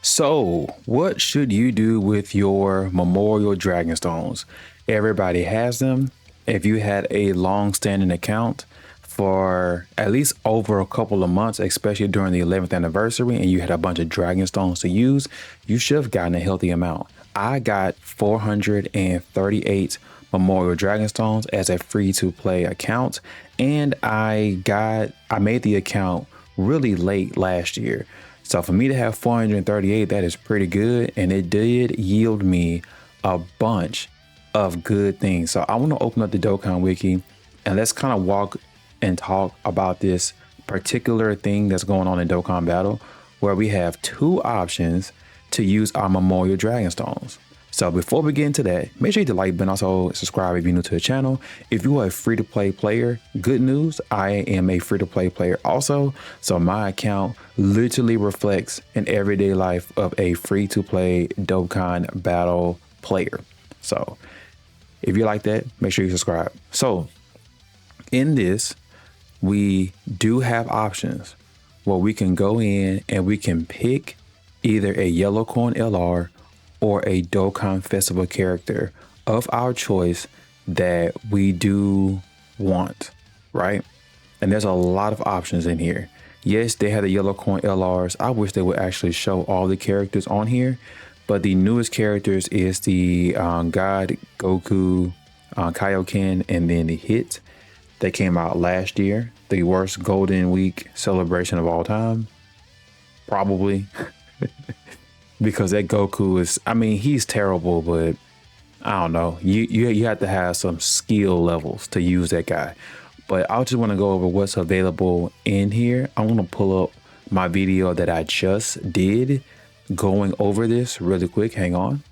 So, what should you do with your Memorial Dragon Stones? Everybody has them. If you had a long-standing account for at least over a couple of months, especially during the 11th anniversary, and you had a bunch of Dragon Stones to use, you should have gotten a healthy amount. I got 438 Memorial Dragon Stones as a free-to-play account, and I made the account really late last year. So for me to have 438, that is pretty good. And it did yield me a bunch of good things. So I want to open up the Dokkan Wiki and let's kind of walk and talk about this particular thing that's going on in Dokkan Battle, where we have two options to use our Memorial Dragon Stones. So before we get into that, make sure you hit the like button, also subscribe if you're new to the channel. If you are a free-to-play player, good news, I am a free-to-play player also. So my account literally reflects an everyday life of a free-to-play Dokkan Battle player. So if you like that, make sure you subscribe. So in this, we do have options where we can go in and we can pick either a yellow coin LR or a Dokkan Festival character of our choice that we do want, right? And there's a lot of options in here. Yes, they have the yellow coin LRs. I wish they would actually show all the characters on here, but the newest characters is the God Goku, Kaioken, and then the Hit that came out last year. The worst Golden Week celebration of all time, probably. Because that Goku is, I mean, he's terrible, but I don't know. You have to have some skill levels to use that guy. But I just want to go over what's available in here. I want to pull up my video that I just did going over this really quick. Hang on.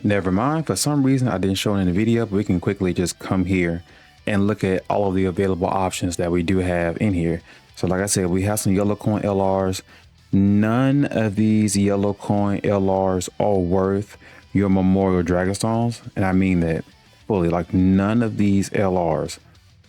Never mind. For some reason, I didn't show it in the video, but we can quickly just come here and look at all of the available options that we do have in here. So like I said, we have some yellow coin LRs. None of these yellow coin LRs are worth your Memorial Dragon Stones. And I mean that fully. Like, none of these LRs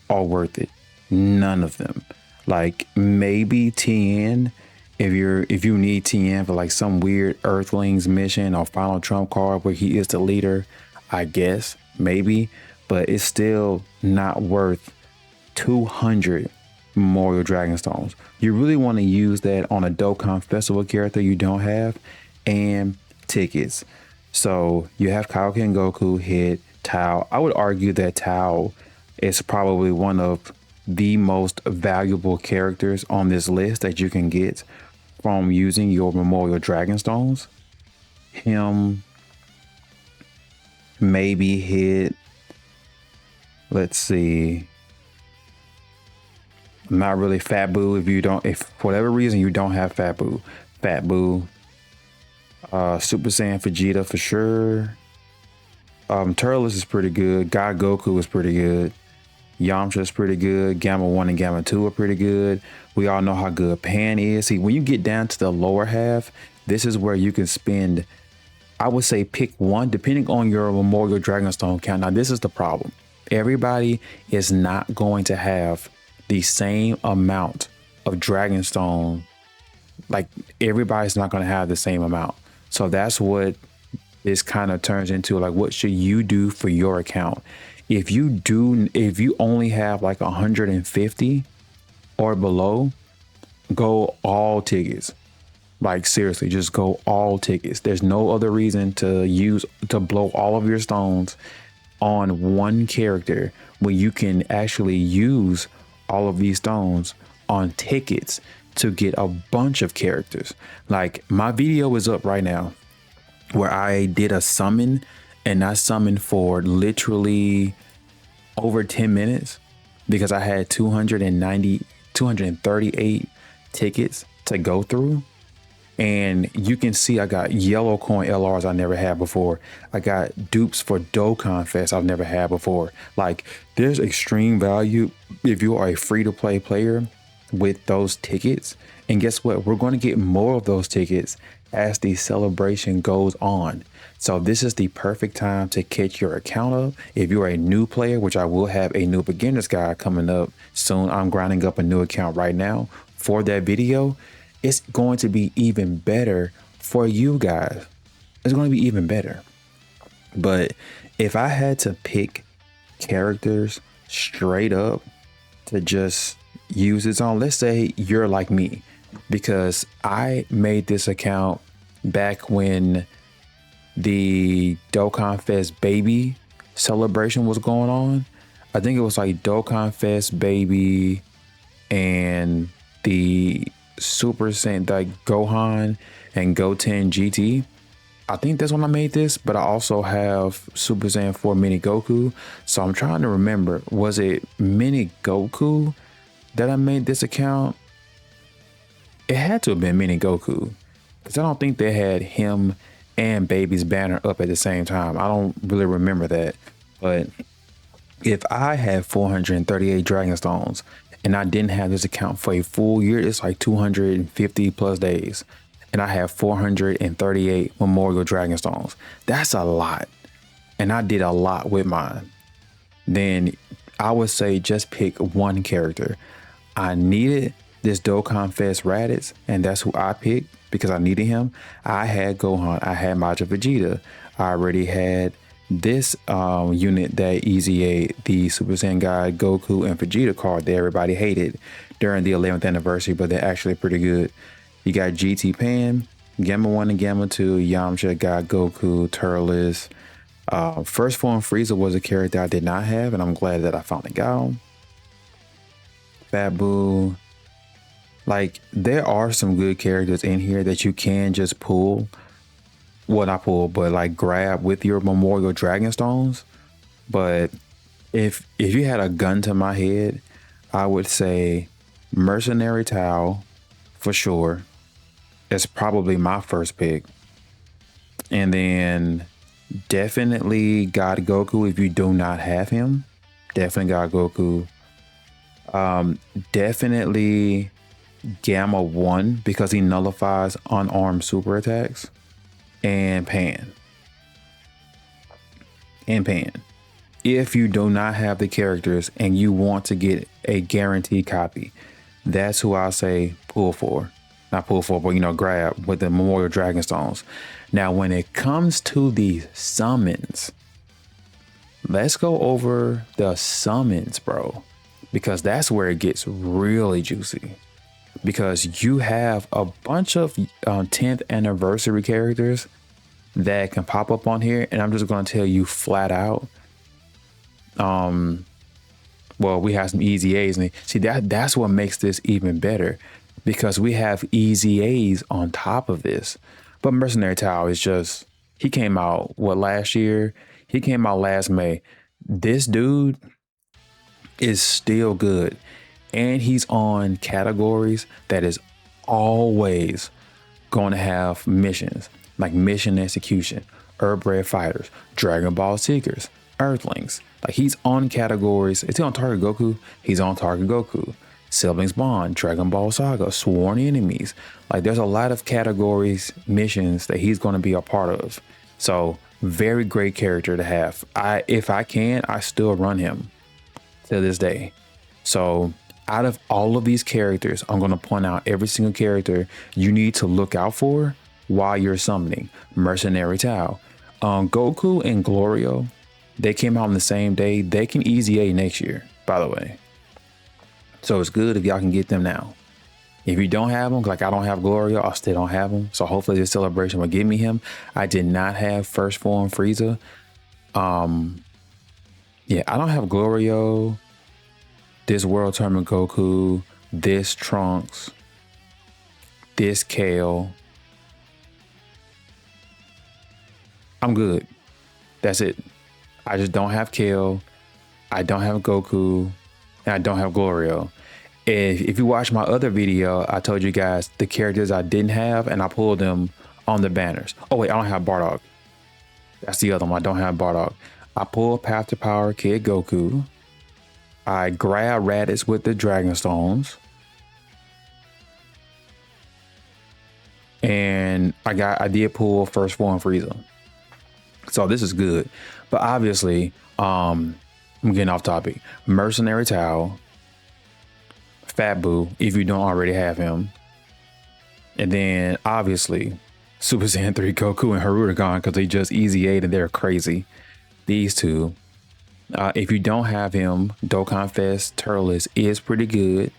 are worth it. None of them. Like, maybe TN if you need TN for like some weird Earthlings mission or Final Trump card where he is the leader, I guess, maybe. But it's still not worth 200 Memorial Dragon Stones. You really want to use that on a Dokkan Festival character you don't have, and tickets. So you have Kaioken, Goku, Hit, Tao. I would argue that Tao is probably one of the most valuable characters on this list that you can get from using your Memorial Dragon Stones. Him, maybe Hit. Let's see. Not really Fat Boo if for whatever reason you don't have Fat Boo. Fat Boo. Super Saiyan Vegeta for sure. Turles is pretty good. God Goku is pretty good. Yamcha is pretty good. Gamma 1 and Gamma 2 are pretty good. We all know how good Pan is. See, when you get down to the lower half, this is where you can spend, I would say pick one, depending on your Memorial Dragon Stone count. Now, this is the problem. Everybody is not going to have the same amount of Dragonstone. Like, everybody's not going to have the same amount. So that's what this kind of turns into. Like, what should you do for your account? If you only have like 150 or below, go all tickets. Like, seriously, just go all tickets. There's no other reason to blow all of your stones on one character when you can actually use all of these stones on tickets to get a bunch of characters. Like, my video is up right now where I did a summon, and I summoned for literally over 10 minutes because I had 238 tickets to go through. And you can see I got yellow coin LRs I never had before. I got dupes for Dokkan Fest I've never had before. Like, there's extreme value if you are a free-to-play player with those tickets. And guess what? We're going to get more of those tickets as the celebration goes on. So this is the perfect time to catch your account up. If you're a new player, which I will have a new beginner's guide coming up soon. I'm grinding up a new account right now for that video. It's going to be even better for you guys, it's going to be even better. But if I had to pick characters straight up to just use its on, let's say you're like me, because I made this account back when the Dokkan Fest Baby celebration was going on. I think it was like Dokkan Fest Baby and the Super Saiyan, like Gohan and Goten GT. I think that's when I made this, but I also have Super Saiyan 4 Mini Goku. So I'm trying to remember, was it Mini Goku that I made this account? It had to have been Mini Goku, because I don't think they had him and Baby's banner up at the same time. I don't really remember that. But if I had 438 Dragon Stones and I didn't have this account for a full year, it's like 250 plus days. And I have 438 Memorial Dragon Stones. That's a lot. And I did a lot with mine. Then I would say just pick one character. I needed this Dokkan Fest Raditz, and that's who I picked because I needed him. I had Gohan. I had Majin Vegeta. I already had this unit that EZA, the Super Saiyan God Goku and Vegeta card that everybody hated during the 11th anniversary, but they're actually pretty good. You got GT Pan, Gamma 1 and Gamma 2, Yamcha, God Goku, Turles. First form Frieza was a character I did not have, and I'm glad that I finally got him. Fat Boo. Like, there are some good characters in here that you can just pull. Well, not pull, but like grab with your Memorial Dragon Stones. But if you had a gun to my head, I would say Mercenary Tao for sure. It's probably my first pick. And then definitely God Goku if you do not have him. Definitely God Goku. Definitely Gamma 1 because he nullifies unarmed super attacks. And Pan. If you do not have the characters and you want to get a guaranteed copy, that's who I say pull for. Not pull for, but grab with the Memorial Dragon Stones. Now, when it comes to the summons, let's go over the summons, bro, because that's where it gets really juicy. Because you have a bunch of 10th anniversary characters that can pop up on here, and I'm just going to tell you flat out. Well, we have some easy A's, and see that's what makes this even better, because we have easy A's on top of this. But Mercenary Tao is just, he came out last year? He came out last May. This dude is still good. And he's on categories that is always going to have missions, like mission execution, Earthbred Fighters, Dragon Ball Seekers, Earthlings. Like, he's on categories. Is he on Target Goku? He's on Target Goku. Siblings Bond, Dragon Ball Saga, Sworn Enemies. Like, there's a lot of categories, missions that he's going to be a part of. So, very great character to have. If I can, I still run him to this day. So, out of all of these characters, I'm going to point out every single character you need to look out for while you're summoning. Mercenary Tao. Goku and Glorio, they came out on the same day. They can easy A next year, by the way. So it's good if y'all can get them now. If you don't have them, like I don't have Glorio, I still don't have them. So hopefully this celebration will give me him. I did not have first form Frieza. Yeah, I don't have Glorio, this World Tournament Goku, this Trunks, this Kale. I'm good. That's it. I just don't have Kale. I don't have Goku. And I don't have Glorio. If you watch my other video, I told you guys the characters I didn't have, and I pulled them on the banners. Oh wait, I don't have Bardock. That's the other one. I don't have Bardock. I pulled Path to Power Kid Goku. I grabbed Raditz with the Dragon Stones. And I did pull first form Frieza. So this is good. But obviously, I'm getting off topic. Mercenary Tao, Fat Boo, if you don't already have him. And then obviously Super Saiyan 3 Goku and Harudegon because they just easy 8 and they're crazy. These two. If you don't have him, Dokkan Fest Turles is pretty good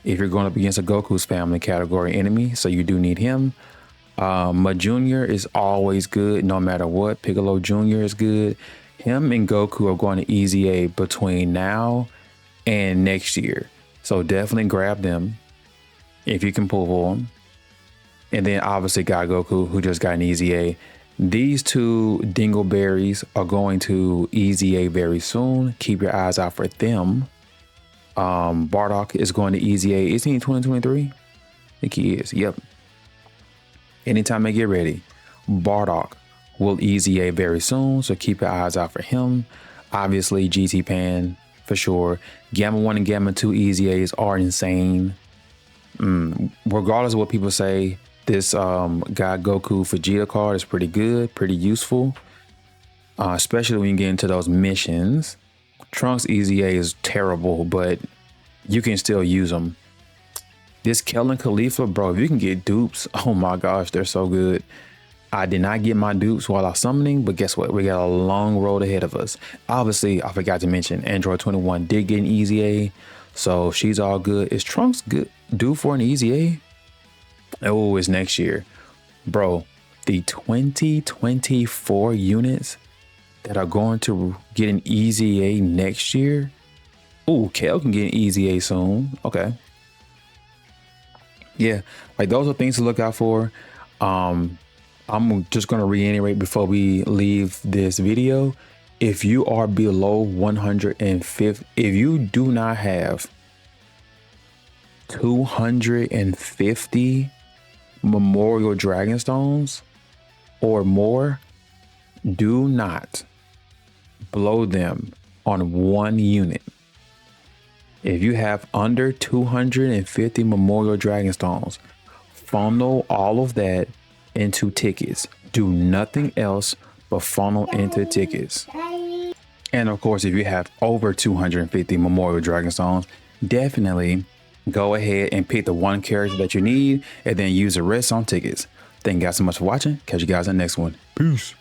if you're going up against a Goku's family category enemy, so you do need him. Ma Jr. is always good no matter what. Piccolo Jr. is good. Him and Goku are going to easy A between now and next year. So definitely grab them if you can pull for them. And then obviously got Goku, who just got an easy A. These two dingleberries are going to easy A very soon. Keep your eyes out for them. Bardock is going to easy A. Is he in 2023? I think he is. Yep. Anytime they get ready, Bardock will easy A very soon. So keep your eyes out for him. Obviously, GT Pan for sure. Gamma 1 and Gamma 2 easy A's are insane. Regardless of what people say, this guy Goku Vegeta card is pretty good, pretty useful, especially when you get into those missions. Trunks easy A is terrible, but you can still use them. This Kel and Khalifa, bro, if you can get dupes, oh my gosh, they're so good. I did not get my dupes while I was summoning, but guess what? We got a long road ahead of us. Obviously, I forgot to mention Android 21 did get an easy A, so she's all good. Is Trunks good due for an easy A? Oh, it's next year. Bro, the 2024 units that are going to get an easy A next year. Oh, Kel can get an easy A soon. Okay. Yeah, like those are things to look out for. I'm just going to reiterate before we leave this video. If you are below 150, if you do not have 250 Memorial Dragon Stones or more, do not blow them on one unit. If you have under 250 Memorial Dragon Stones, funnel all of that into tickets. Do nothing else but funnel into tickets. And of course, if you have over 250 Memorial Dragon Stones, definitely go ahead and pick the one character that you need and then use the rest on tickets. Thank you guys so much for watching. Catch you guys in the next one. Peace.